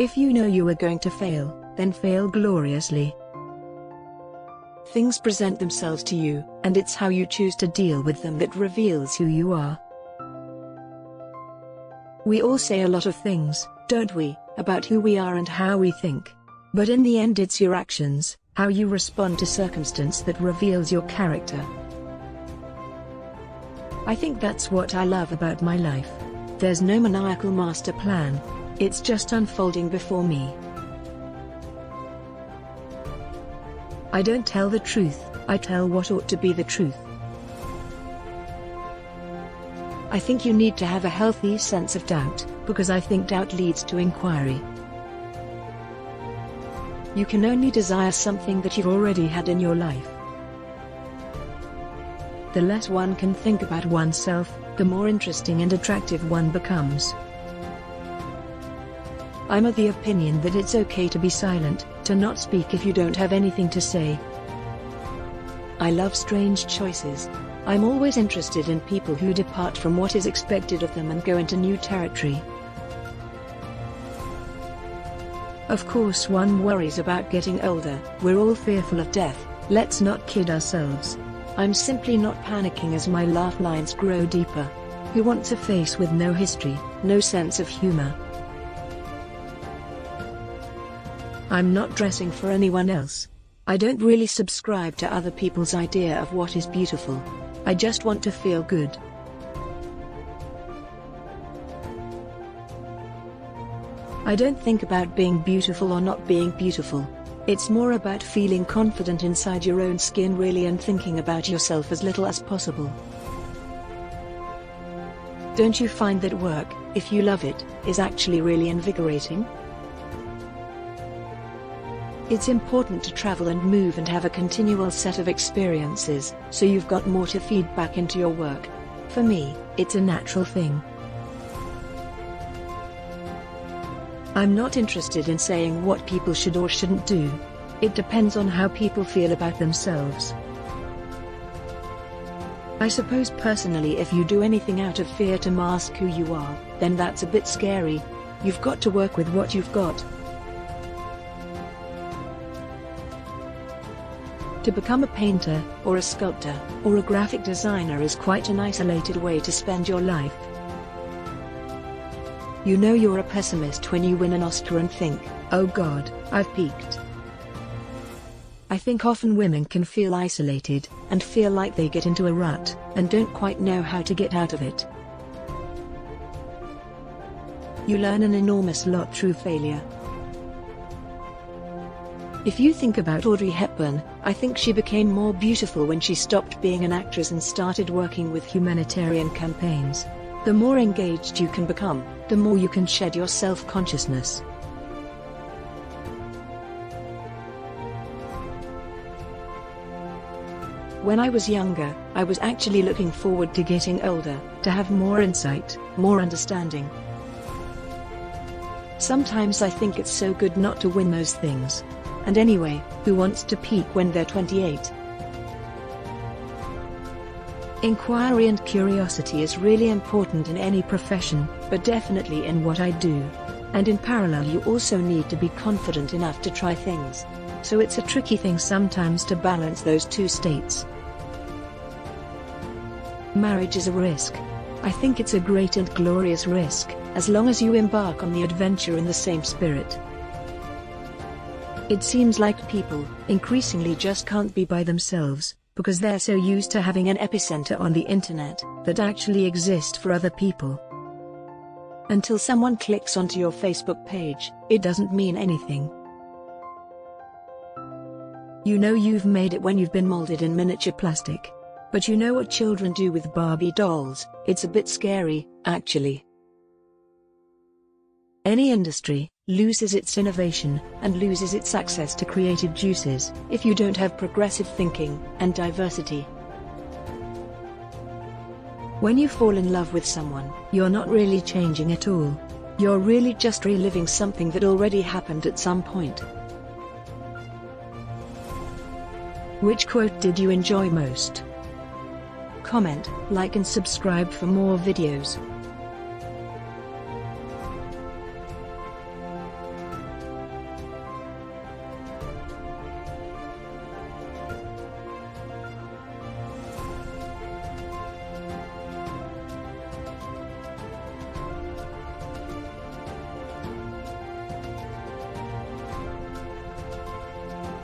If you know you are going to fail, then fail gloriously. Things present themselves to you, and it's how you choose to deal with them that reveals who you are. We all say a lot of things, don't we, about who we are and how we think. But in the end it's your actions, how you respond to circumstance that reveals your character. I think that's what I love about my life. There's no maniacal master plan. It's just unfolding before me. I don't tell the truth, I tell what ought to be the truth. I think you need to have a healthy sense of doubt, because I think doubt leads to inquiry. You can only desire something that you've already had in your life. The less one can think about oneself, the more interesting and attractive one becomes. I'm of the opinion that it's okay to be silent, to not speak if you don't have anything to say. I love strange choices. I'm always interested in people who depart from what is expected of them and go into new territory. Of course one worries about getting older, we're all fearful of death, let's not kid ourselves. I'm simply not panicking as my laugh lines grow deeper. Who wants a face with no history, no sense of humor? I'm not dressing for anyone else. I don't really subscribe to other people's idea of what is beautiful. I just want to feel good. I don't think about being beautiful or not being beautiful. It's more about feeling confident inside your own skin really and thinking about yourself as little as possible. Don't you find that work, if you love it, is actually really invigorating? It's important to travel and move and have a continual set of experiences, so you've got more to feed back into your work. For me, it's a natural thing. I'm not interested in saying what people should or shouldn't do. It depends on how people feel about themselves. I suppose personally if you do anything out of fear to mask who you are, then that's a bit scary. You've got to work with what you've got. To become a painter, or a sculptor, or a graphic designer is quite an isolated way to spend your life. You know you're a pessimist when you win an Oscar and think, oh God, I've peaked. I think often women can feel isolated, and feel like they get into a rut, and don't quite know how to get out of it. You learn an enormous lot through failure. If you think about Audrey Hepburn, I think she became more beautiful when she stopped being an actress and started working with humanitarian campaigns. The more engaged you can become, the more you can shed your self-consciousness. When I was younger, I was actually looking forward to getting older, to have more insight, more understanding. Sometimes I think it's so good not to win those things. And anyway, who wants to peak when they're 28? Inquiry and curiosity is really important in any profession, but definitely in what I do. And in parallel you also need to be confident enough to try things. So it's a tricky thing sometimes to balance those two states. Marriage is a risk. I think it's a great and glorious risk, as long as you embark on the adventure in the same spirit. It seems like people, increasingly just can't be by themselves, because they're so used to having an epicenter on the internet, that actually exist for other people. Until someone clicks onto your Facebook page, it doesn't mean anything. You know you've made it when you've been molded in miniature plastic. But you know what children do with Barbie dolls, it's a bit scary, actually. Any industry loses its innovation, and loses its access to creative juices, if you don't have progressive thinking, and diversity. When you fall in love with someone, you're not really changing at all. You're really just reliving something that already happened at some point. Which quote did you enjoy most? Comment, like and subscribe for more videos.